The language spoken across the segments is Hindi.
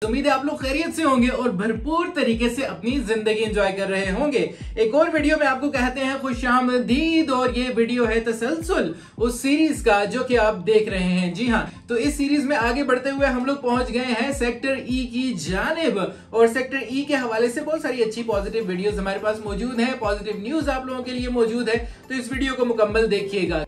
उम्मीद है आप लोग खैरियत से होंगे और भरपूर तरीके से अपनी जिंदगी एंजॉय कर रहे होंगे। एक और वीडियो में आपको कहते हैं खुशामदीद और ये वीडियो है तसलसल उस सीरीज का जो कि आप देख रहे हैं। जी हाँ, तो इस सीरीज में आगे बढ़ते हुए हम लोग पहुंच गए हैं सेक्टर ई की जानिब और सेक्टर ई के हवाले से बहुत सारी अच्छी पॉजिटिव वीडियोस हमारे पास मौजूद है, पॉजिटिव न्यूज आप लोगों के लिए मौजूद है, तो इस वीडियो को मुकम्मल देखिएगा।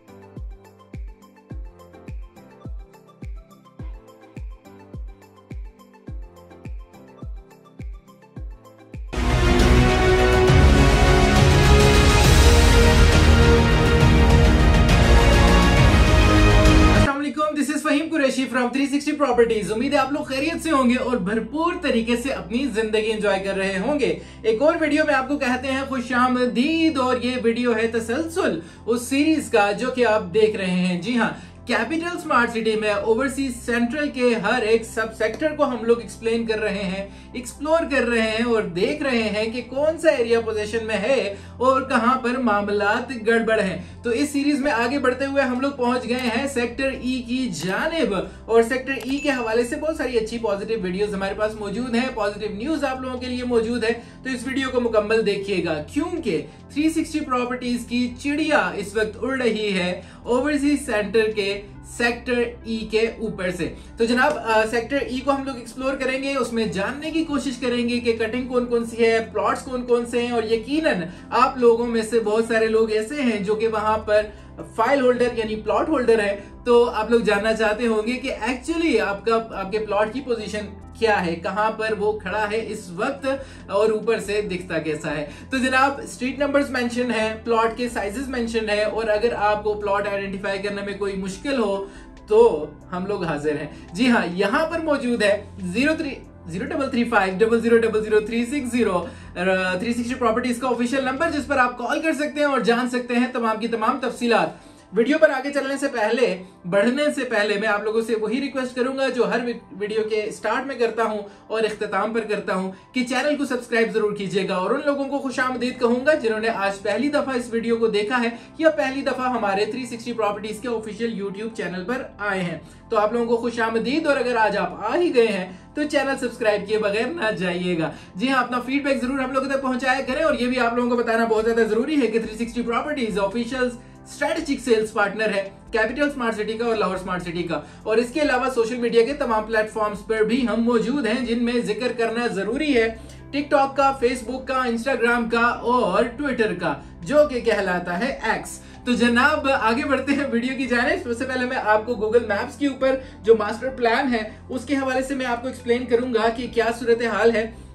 This is Faheem Qureshi from 360 properties. उम्मीद है आप लोग खैरियत से होंगे और भरपूर तरीके से अपनी जिंदगी एंजॉय कर रहे होंगे। एक और वीडियो में आपको कहते हैं खुशामदीद और ये वीडियो है तसलसल उस सीरीज का जो कि आप देख रहे हैं। जी हाँ, कैपिटल स्मार्ट सिटी में ओवरसीज सेंट्रल के हर एक सब सेक्टर को हम लोग एक्सप्लेन कर रहे हैं, एक्सप्लोर कर रहे हैं और देख रहे हैं कि कौन सा एरिया पोजीशन में है और कहां पर मामलात गड़बड़ हैं। तो इस सीरीज में आगे बढ़ते हुए हम लोग पहुंच गए हैं सेक्टर ई की जानिब और सेक्टर ई के हवाले से बहुत सारी अच्छी पॉजिटिव वीडियोस हमारे पास मौजूद है, पॉजिटिव न्यूज आप लोगों के लिए मौजूद है, तो इस वीडियो को मुकम्मल देखिएगा क्योंकि 360 प्रॉपर्टीज की चिड़िया इस वक्त उड़ रही है ओवरसीज सेंटर के सेक्टर ई के ऊपर से। तो जनाब सेक्टर ई को हम लोग एक्सप्लोर करेंगे, उसमें जानने की कोशिश करेंगे कि कटिंग कौन कौन सी है, प्लॉट्स कौन कौन से हैं और यकीनन आप लोगों में से बहुत सारे लोग ऐसे हैं जो कि वहां पर फाइल होल्डर यानी प्लॉट होल्डर है, तो आप लोग जानना चाहते होंगे कि एक्चुअली आपके प्लॉट की पोजीशन क्या है, कहां पर वो खड़ा है इस वक्त और ऊपर से दिखता कैसा है। तो जनाब स्ट्रीट नंबर्स मेंशन है, प्लॉट के साइजेस मेंशन है और अगर आपको प्लॉट आइडेंटिफाई करने में कोई मुश्किल हो तो हम लोग हाजिर हैं। जी हाँ, यहां पर मौजूद है 033500000360 360 प्रॉपर्टीज का ऑफिशियल नंबर जिस पर आप कॉल कर सकते हैं और जान सकते हैं तमाम की तमाम तफसीलात। वीडियो पर आगे चलने से पहले, बढ़ने से पहले मैं आप लोगों से वही रिक्वेस्ट करूंगा जो हर वीडियो के स्टार्ट में करता हूं और इख्तिताम पर करता हूं कि चैनल को सब्सक्राइब जरूर कीजिएगा और उन लोगों को खुशामदीद कहूंगा जिन्होंने आज पहली दफा इस वीडियो को देखा है या पहली दफा हमारे 360 प्रॉपर्टीज के ऑफिशियल यूट्यूब चैनल पर आए हैं, तो आप लोगों को खुशामदीद। और अगर आज आप आ ही गए हैं तो चैनल सब्सक्राइब किए बगैर ना जाइएगा। जी हाँ, अपना फीडबैक जरूर हम लोगों तक पहुंचाया करें और ये भी आप लोगों को बताना बहुत ज्यादा जरूरी है कि 360 properties official strategic sales partner है कैपिटल स्मार्ट सिटी का और लाहौर स्मार्ट सिटी का, और इसके अलावा सोशल मीडिया के तमाम प्लेटफॉर्म्स पर भी हम मौजूद हैं जिनमें जिक्र करना जरूरी है टिकटॉक का, फेसबुक का, इंस्टाग्राम का और ट्विटर का जो कि कहलाता है एक्स। तो जनाब आगे बढ़ते हैं वीडियो की जानिब। सबसे पहले मैं आपको गूगल मैप्स के ऊपर जो मास्टर प्लान है उसके हवाले से मैं आपको एक्सप्लेन करूंगा कि क्या सूरत हाल है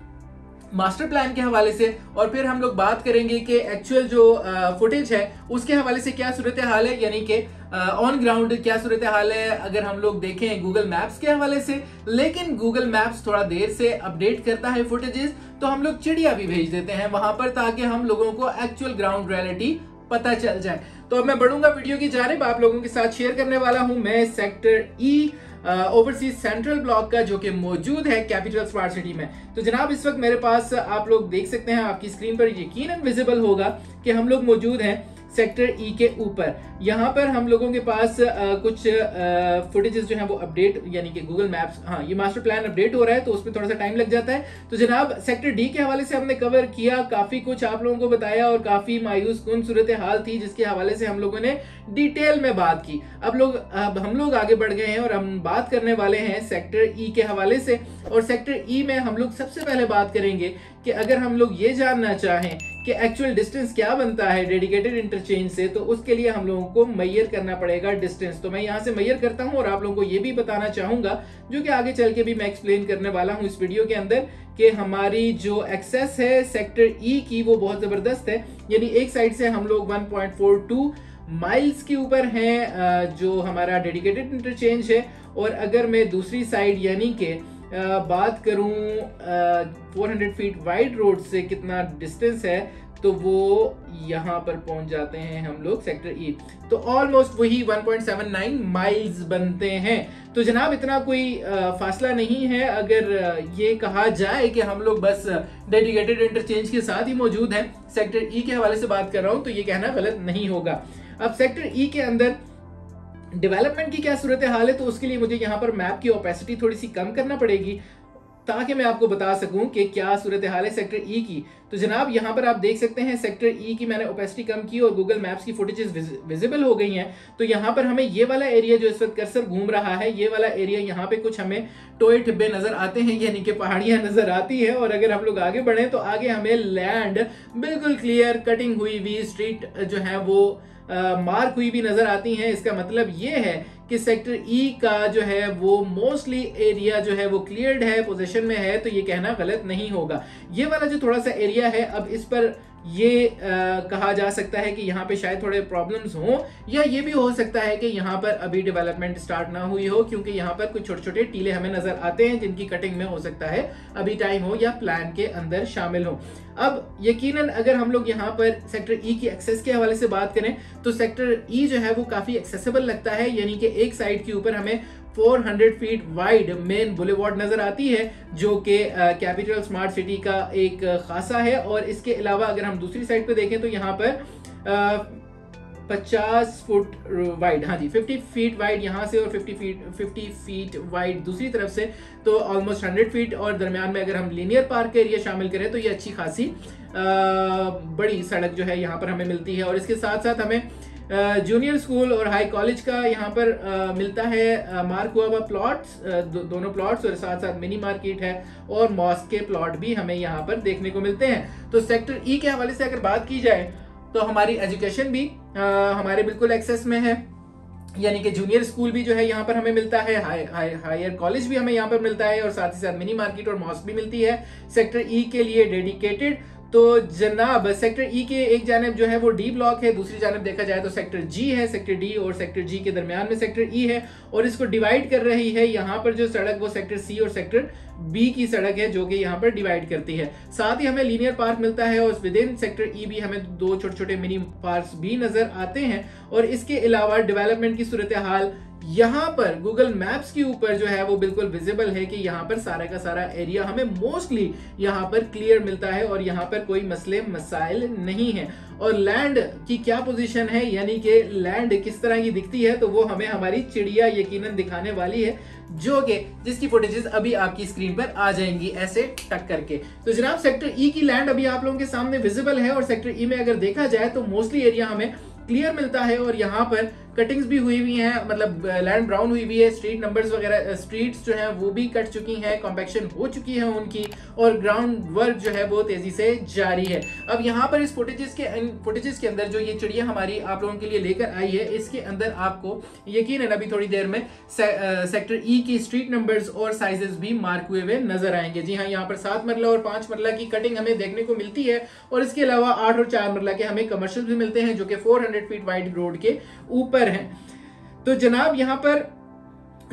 मास्टर प्लान के हवाले से, और फिर हम लोग बात करेंगे कि एक्चुअल जो फुटेज है उसके हवाले से क्या सूरत हाल है, यानी कि ऑन ग्राउंड क्या सूरत हाल है अगर हम लोग देखें गूगल मैप्स के हवाले से। लेकिन गूगल मैप्स थोड़ा देर से अपडेट करता है फुटेजेस, तो हम लोग चिड़िया भी भेज देते हैं वहां पर ताकि हम लोगों को एक्चुअल ग्राउंड रियलिटी पता चल जाए। तो अब मैं बढ़ूंगा वीडियो की जानिब, आप लोगों के साथ शेयर करने वाला हूं मैं सेक्टर ई ओवरसीज सेंट्रल ब्लॉक का जो कि मौजूद है कैपिटल स्मार्ट सिटी में। तो जनाब इस वक्त मेरे पास आप लोग देख सकते हैं, आपकी स्क्रीन पर यकीनन विजिबल होगा कि हम लोग मौजूद हैं सेक्टर ई के ऊपर। यहाँ पर हम लोगों के पास कुछ फुटेजेस जो है वो अपडेट यानी कि गूगल मैप्स, हाँ ये मास्टर प्लान अपडेट हो रहा है तो उसमें थोड़ा सा टाइम लग जाता है। तो जनाब सेक्टर डी के हवाले से हमने कवर किया, काफी कुछ आप लोगों को बताया और काफी मायूस कुन सूरत हाल थी जिसके हवाले से हम लोगों ने डिटेल में बात की। अब हम लोग आगे बढ़ गए हैं और हम बात करने वाले हैं सेक्टर ई के हवाले से। और सेक्टर ई में हम लोग सबसे पहले बात करेंगे कि अगर हम लोग ये जानना चाहें कि एक्चुअल डिस्टेंस क्या बनता है डेडिकेटेड इंटरचेंज से, तो उसके लिए हम लोगों को मेजर करना पड़ेगा डिस्टेंस। तो मैं यहाँ से मेजर करता हूँ और आप लोगों को ये भी बताना चाहूंगा जो कि आगे चल के भी मैं एक्सप्लेन करने वाला हूँ इस वीडियो के अंदर कि हमारी जो एक्सेस है सेक्टर ई की वो बहुत जबरदस्त है। यानी एक साइड से हम लोग 1.42 माइल्स के ऊपर हैं जो हमारा डेडिकेटेड इंटरचेंज है, और अगर मैं दूसरी साइड यानी कि बात करूं 400 फीट वाइड रोड से कितना डिस्टेंस है तो वो यहाँ पर पहुंच जाते हैं हम लोग सेक्टर ई, तो ऑलमोस्ट वही 1.79 माइल्स बनते हैं। तो जनाब इतना कोई फासला नहीं है अगर ये कहा जाए कि हम लोग बस डेडिकेटेड इंटरचेंज के साथ ही मौजूद हैं। सेक्टर ई के हवाले से बात कर रहा हूं तो ये कहना गलत नहीं होगा। अब सेक्टर ई के अंदर डेवलपमेंट की क्या सूरत हाल है, तो उसके लिए मुझे यहाँ पर मैप की ओपेसिटी थोड़ी सी कम करना पड़ेगी ताकि मैं आपको बता सकूं कि क्या सूरत हाल है सेक्टर ई की। तो जनाब यहाँ पर आप देख सकते हैं सेक्टर ई की मैंने ओपेसिटी कम की और गूगल मैप्स की फुटेजेस विजिबल हो गई हैं। तो यहाँ पर हमें ये वाला एरिया जो इस वक्त कर्सर घूम रहा है, ये वाला एरिया यहाँ पे कुछ हमें टोए टिब्बे नजर आते हैं, यानी कि पहाड़ियां नजर आती है। और अगर हम लोग आगे बढ़े तो आगे हमें लैंड बिल्कुल क्लियर कटिंग हुई हुई स्ट्रीट जो है वो मार्क हुई भी नजर आती हैं। इसका मतलब ये है कि सेक्टर ई का जो है वो मोस्टली एरिया जो है वो क्लियर्ड है, पोजीशन में है। तो ये कहना गलत नहीं होगा। ये वाला जो थोड़ा सा एरिया है, अब इस पर ये कहा जा सकता है कि यहाँ पे शायद थोड़े प्रॉब्लम्स हों, या ये भी हो सकता है कि यहाँ पर अभी डेवलपमेंट स्टार्ट ना हुई हो, क्योंकि यहाँ पर कुछ छोटे छोटे टीले हमें नजर आते हैं जिनकी कटिंग में हो सकता है अभी टाइम हो या प्लान के अंदर शामिल हो। अब यकीनन अगर हम लोग यहाँ पर सेक्टर ई की एक्सेस के हवाले से बात करें तो सेक्टर ई जो है वो काफी एक्सेसिबल लगता है, यानी कि एक साइड के ऊपर हमें 400 फीट वाइड मेन बुलेवार्ड नजर आती है, जो कि कैपिटल स्मार्ट सिटी का एक खासा है। और इसके अलावा अगर हम दूसरी साइड पे देखें तो यहाँ पर 50 फुट वाइड, हाँ जी 50 फीट वाइड यहाँ से और 50 फीट वाइड दूसरी तरफ से, तो ऑलमोस्ट 100 फीट। और दरमियान में अगर हम लीनियर पार्क का एरिया शामिल करें तो ये अच्छी खासी बड़ी सड़क जो है यहाँ पर हमें मिलती है। और इसके साथ साथ हमें जूनियर स्कूल और हाई कॉलेज का यहाँ पर मिलता है मार्क हुआ हुआ प्लॉट्स, दोनों प्लॉट्स, और साथ साथ मिनी मार्केट है और मॉस्क के प्लॉट भी हमें यहाँ पर देखने को मिलते हैं। तो सेक्टर ई के हवाले से अगर बात की जाए तो हमारी एजुकेशन भी हमारे बिल्कुल एक्सेस में है, यानी कि जूनियर स्कूल भी जो है यहाँ पर हमें मिलता है, हायर कॉलेज भी हमें यहाँ पर मिलता है, और साथ ही साथ मिनी मार्केट और मॉस्क भी मिलती है सेक्टर ई के लिए डेडिकेटेड। तो जनाब सेक्टर ई के एक जानिब जो है वो डी ब्लॉक है, दूसरी जानिब देखा जाए तो सेक्टर जी है। सेक्टर डी और सेक्टर जी के दरमियान में सेक्टर ई है, और इसको डिवाइड कर रही है यहाँ पर जो सड़क वो सेक्टर सी और सेक्टर बी की सड़क है, जो कि यहाँ पर डिवाइड करती है। साथ ही हमें लीनियर पार्क मिलता है, और विद इन सेक्टर ई भी हमें दो छोटे छोटे मिनी पार्क भी नजर आते हैं। और इसके अलावा डेवलपमेंट की सूरत हाल यहाँ पर गूगल मैप्स के ऊपर जो है वो बिल्कुल विजिबल है कि यहाँ पर सारा का सारा एरिया हमें मोस्टली यहाँ पर क्लियर मिलता है, और यहाँ पर कोई मसले मसाइल नहीं है। और लैंड की क्या पोजीशन है, यानी कि लैंड किस तरह की दिखती है, तो वो हमें हमारी चिड़िया यकीनन दिखाने वाली है, जो कि जिसकी फुटेजेस अभी आपकी स्क्रीन पर आ जाएंगी ऐसे टक करके। तो जनाब सेक्टर ई की लैंड अभी आप लोगों के सामने विजिबल है, और सेक्टर ई में अगर देखा जाए तो मोस्टली एरिया हमें क्लियर मिलता है, और यहाँ पर कटिंग्स भी हुई हुई हैं, मतलब लैंड ब्राउन हुई हुई है, स्ट्रीट नंबर्स वगैरह स्ट्रीट्स जो हैं वो भी कट चुकी हैं, कॉम्पैक्शन हो चुकी है उनकी, और ग्राउंड वर्क जो है वो तेजी से जारी है। अब यहाँ पर इस फुटेजेस के अंदर जो ये चिड़िया हमारी आप लोगों के लिए लेकर आई है, इसके अंदर आपको यकीनन अभी थोड़ी देर में सेक्टर ई की स्ट्रीट नंबर्स और साइजेस भी मार्क हुए हुए नजर आएंगे। जी हाँ, यहाँ पर 7 मरला और 5 मरला की कटिंग हमें देखने को मिलती है, और इसके अलावा 8 और 4 मरला के हमें कमर्शियल भी मिलते हैं, जो कि 400 फीट वाइड रोड के ऊपर हैं। तो जनाब यहाँ पर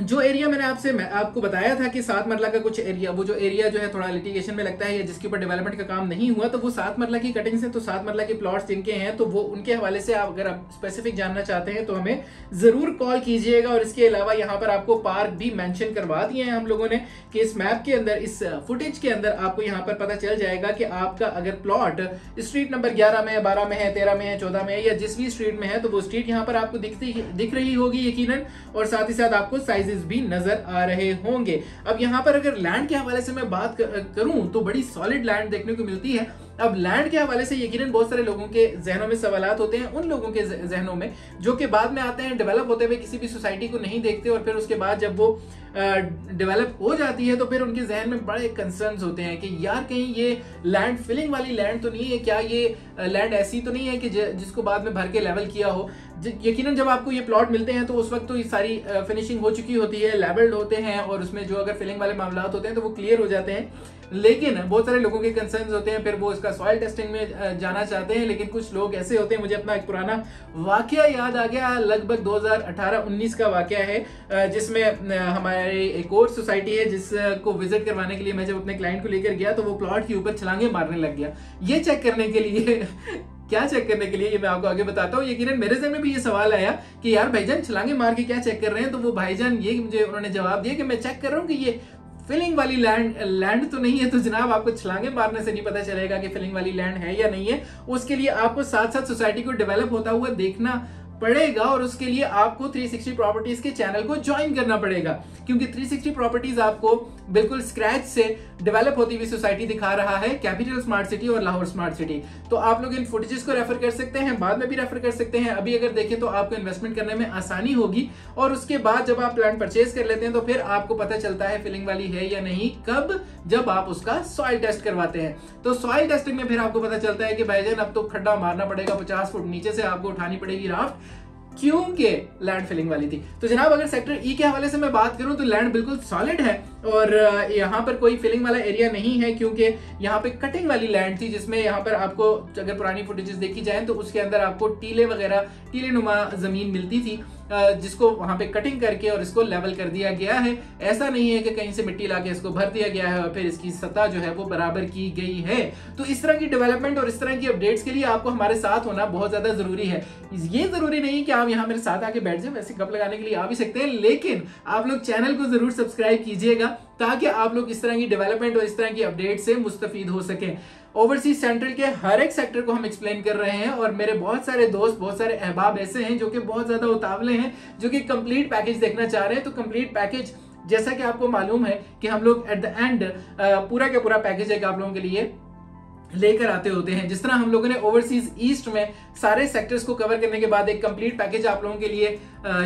जो एरिया मैंने आपको बताया था कि 7 मरला का कुछ एरिया, वो जो एरिया जो है थोड़ा लिटिगेशन में लगता है या जिसके ऊपर डेवलपमेंट का काम नहीं हुआ, तो वो 7 मरला की कटिंग से, तो 7 मरला के प्लॉट्स जिनके हैं तो वो उनके हवाले से अगर आप स्पेसिफिक जानना चाहते हैं तो हमें जरूर कॉल कीजिएगा। और इसके अलावा यहाँ पर आपको पार्क भी मेंशन करवा दिए हैं हम लोगों ने कि इस मैप के अंदर, इस फुटेज के अंदर आपको यहाँ पर पता चल जाएगा कि आपका अगर प्लॉट स्ट्रीट नंबर 11 में है, 12 में है, 13 में है, 14 में है, या जिस भी स्ट्रीट में है, तो वो स्ट्रीट यहाँ पर आपको दिख रही होगी यकीनन, और साथ ही साथ आपको साइजेस भी नजर आ रहे होंगे। अब यहाँ पर अगर लैंड के हवाले से मैं बात करूं तो बड़ी सॉलिड लैंड देखने को मिलती है। अब लैंड के हवाले से यकीनन बहुत सारे लोगों के जहनों में सवालात होते हैं, उन लोगों के जहनों में जो कि बाद में आते हैं, डेवलप होते हुए किसी भी सोसाइटी को नहीं देखते, और फिर उसके बाद जब वो डेवलप हो जाती है तो फिर उनके जहन में बड़े कंसर्न्स होते हैं कि यार कहीं ये लैंड फिलिंग वाली लैंड तो नहीं है, क्या ये लैंड ऐसी तो नहीं है कि जिसको बाद में भर के लेवल किया हो। यकीनन जब आपको ये प्लॉट मिलते हैं तो उस वक्त तो ये सारी फिनिशिंग हो चुकी होती है, लेवल्ड होते हैं, और उसमें जो अगर फिलिंग वाले मामला होते हैं तो वो क्लियर हो जाते हैं। लेकिन बहुत सारे लोगों के कंसर्न्स होते हैं, फिर वो इसका सॉइल टेस्टिंग में जाना चाहते हैं, लेकिन कुछ लोग ऐसे होते हैं, मुझे अपना एक पुराना वाकया याद आ गया, लगभग 2018-19 का वाकया है, जिसमें हमारी एक और सोसाइटी है जिसको विजिट करवाने के लिए मैं जब अपने क्लाइंट को लेकर गया तो वो प्लॉट के ऊपर छलांगे मारने लग गया। ये चेक करने के लिए क्या चेक करने के लिए, ये मैं आपको आगे बताता हूँ। यकीनन मेरे जहन में भी ये सवाल आया कि यार भाईजान छलांगे मार के क्या चेक कर रहे हैं, तो वो भाईजान ये मुझे उन्होंने जवाब दिया कि मैं चेक कर रहा हूँ कि ये फिलिंग वाली लैंड तो नहीं है। तो जनाब आपको छलांगे मारने से नहीं पता चलेगा कि फिलिंग वाली लैंड है या नहीं है, उसके लिए आपको साथ साथ सोसाइटी को डेवलप होता हुआ देखना पड़ेगा और उसके लिए आपको 360 प्रॉपर्टीज के चैनल को ज्वाइन करना पड़ेगा, क्योंकि 360 प्रॉपर्टीज आपको बिल्कुल स्क्रैच से डेवलप होती हुई सोसाइटी दिखा रहा है, कैपिटल स्मार्ट सिटी और लाहौर स्मार्ट सिटी। तो आप लोग इन फुटेजेस को रेफर कर सकते हैं, बाद में भी रेफर कर सकते हैं। अभी अगर देखें तो आपको इन्वेस्टमेंट करने में आसानी होगी, और उसके बाद जब आप प्लान परचेज कर लेते हैं तो फिर आपको पता चलता है फिलिंग वाली है या नहीं, कब, जब आप उसका सॉइल टेस्ट करवाते हैं। तो सॉइल टेस्टिंग में फिर आपको पता चलता है कि भाईजान अब तो खड्डा मारना पड़ेगा, 50 फुट नीचे से आपको उठानी पड़ेगी राफ्ट, क्योंकि लैंड फिलिंग वाली थी। तो जनाब अगर सेक्टर ई के हवाले से मैं बात करूं तो लैंड बिल्कुल सॉलिड है और यहाँ पर कोई फिलिंग वाला एरिया नहीं है, क्योंकि यहाँ पे कटिंग वाली लैंड थी, जिसमें यहाँ पर आपको अगर पुरानी फुटेजेस देखी जाए तो उसके अंदर आपको टीले वगैरह, टीले नुमा जमीन मिलती थी, जिसको वहां पे कटिंग करके और इसको लेवल कर दिया गया है। ऐसा नहीं है कि कहीं से मिट्टी लाके इसको भर दिया गया है और फिर इसकी सतह जो है वो बराबर की गई है। तो इस तरह की डेवलपमेंट और इस तरह की अपडेट्स के लिए आपको हमारे साथ होना बहुत ज्यादा जरूरी है। ये जरूरी नहीं कि आप यहाँ मेरे साथ आके बैठ जाए, वैसे गप लगाने के लिए आ भी सकते हैं, लेकिन आप लोग चैनल को जरूर सब्सक्राइब कीजिएगा ताकि आप लोग इस तरह की डेवलपमेंट और इस तरह की अपडेट से मुस्तफीद हो सके। ओवरसीज सेंट्रल के हर एक सेक्टर को हम एक्सप्लेन कर रहे हैं और मेरे बहुत सारे दोस्त, बहुत सारे अहबाब ऐसे हैं जो कि बहुत ज्यादा उतावले हैं, जो कि कंप्लीट पैकेज देखना चाह रहे हैं। तो कंप्लीट पैकेज जैसा कि आपको मालूम है कि हम लोग एट द एंड पूरा का पूरा पैकेज है आप लोगों के लिए लेकर आते होते हैं। जिस तरह हम लोगों ने ओवरसीज ईस्ट में सारे सेक्टर्स को कवर करने के बाद एक कंप्लीट पैकेज आप लोगों के लिए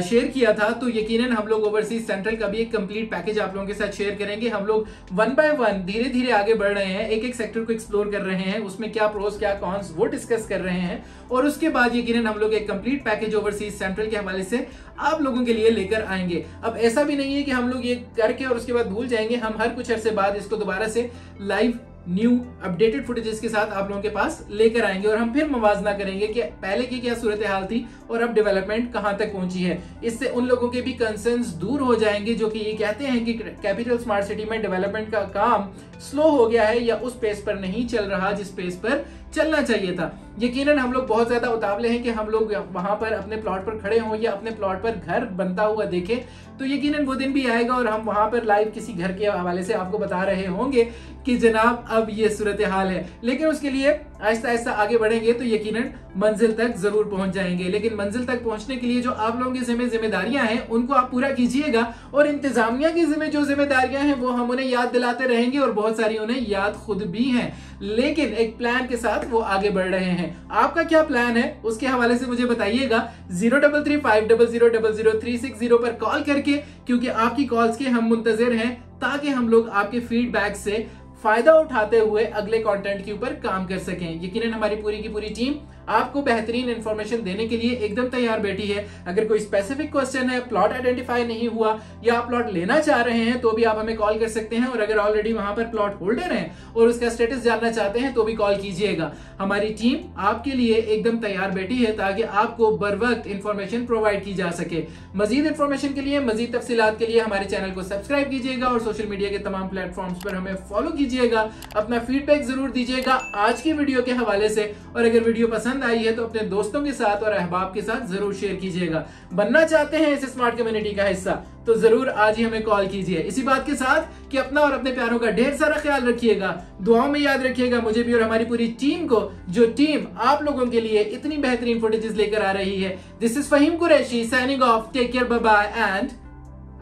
शेयर किया था, तो यकीनन हम लोग ओवरसीज सेंट्रल का भी एक कंप्लीट पैकेज आप लोगों के साथ शेयर करेंगे। हम लोग वन बाय वन धीरे धीरे आगे बढ़ रहे हैं, एक एक सेक्टर को एक्सप्लोर कर रहे हैं, उसमें क्या प्रोस क्या कॉन्स वो डिस्कस कर रहे हैं, और उसके बाद यकीनन हम लोग एक कंप्लीट पैकेज ओवरसीज सेंट्रल के हवाले से आप लोगों के लिए लेकर आएंगे। अब ऐसा भी नहीं है कि हम लोग ये करके और उसके बाद भूल जाएंगे, हम हर कुछ अरसे बाद इसको दोबारा से लाइव न्यू अपडेटेड फुटेजेस के साथ आप लोगों के पास लेकर आएंगे और हम फिर मुवाजना करेंगे कि पहले की क्या सूरत हाल थी और अब डेवलपमेंट कहां तक पहुंची है। इससे उन लोगों के भी कंसर्न्स दूर हो जाएंगे जो कि ये कहते हैं कि कैपिटल स्मार्ट सिटी में डेवलपमेंट का काम स्लो हो गया है या उस पेस पर नहीं चल रहा जिस पेस पर चलना चाहिए था। यकीनन हम लोग बहुत ज्यादा उतावले हैं कि हम लोग वहां पर अपने प्लॉट पर खड़े हों या अपने प्लॉट पर घर बनता हुआ देखें, तो यकीनन वो दिन भी आएगा और हम वहां पर लाइव किसी घर के हवाले से आपको बता रहे होंगे कि जनाब अब ये सूरत हाल है। लेकिन उसके लिए आहिस्ता आहिस्ता आगे बढ़ेंगे तो यकीनन मंजिल तक जरूर पहुंच जाएंगे। लेकिन मंजिल तक पहुंचने के लिए जो आप लोगों की जिम्मेदारियां हैं उनको आप पूरा कीजिएगा, और इंतजामिया की जो जिम्मेदारियां हैं वो हम उन्हें याद दिलाते रहेंगे और बहुत सारी उन्हें याद खुद भी हैं, लेकिन एक प्लान के साथ वो आगे बढ़ रहे हैं। आपका क्या प्लान है उसके हवाले से मुझे बताइएगा 0335000360 पर कॉल करके, क्योंकि आपकी कॉल्स के हम मुंतजिर हैं ताकि हम लोग आपके फीडबैक से फायदा उठाते हुए अगले कंटेंट के ऊपर काम कर सकें। यकीनन हमारी पूरी की पूरी टीम आपको बेहतरीन इंफॉर्मेशन देने के लिए एकदम तैयार बैठी है। अगर कोई स्पेसिफिक क्वेश्चन है, प्लॉट आइडेंटिफाई नहीं हुआ या आप प्लॉट लेना चाह रहे हैं तो भी आप हमें कॉल कर सकते हैं, और अगर ऑलरेडी वहां पर प्लॉट होल्डर हैं और उसका स्टेटस जानना चाहते हैं तो भी कॉल कीजिएगा। हमारी टीम आपके लिए एकदम तैयार बैठी है ताकि आपको बर वक्त इंफॉर्मेशन प्रोवाइड की जा सके। मजीद इंफॉर्मेशन के लिए, मजीद तफसीलात के लिए हमारे चैनल को सब्सक्राइब कीजिएगा और सोशल मीडिया के तमाम प्लेटफॉर्म्स पर हमें फॉलो कीजिएगा। अपना फीडबैक जरूर दीजिएगा आज की वीडियो के हवाले से, और अगर वीडियो पसंद आई है तो अपने दोस्तों के साथ और अहबाब के साथ जरूर शेयर कीजिएगा। बनना चाहते हैं इस स्मार्ट कम्युनिटी का हिस्सा तो जरूर आज ही हमें कॉल कीजिए। इसी बात के साथ कि अपना और अपने प्यारों का ढेर सारा ख्याल रखिएगा, दुआओं में याद रखिएगा मुझे भी और हमारी पूरी टीम को, जो टीम आप लोगों के लिए इतनी बेहतरीन फुटेजेस लेकर आ रही है। This is Faheem Qureshi signing off. Take care, bye bye and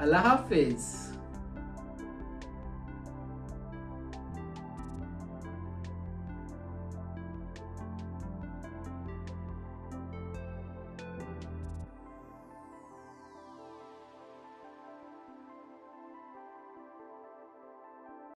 अल्लाह हाफिज।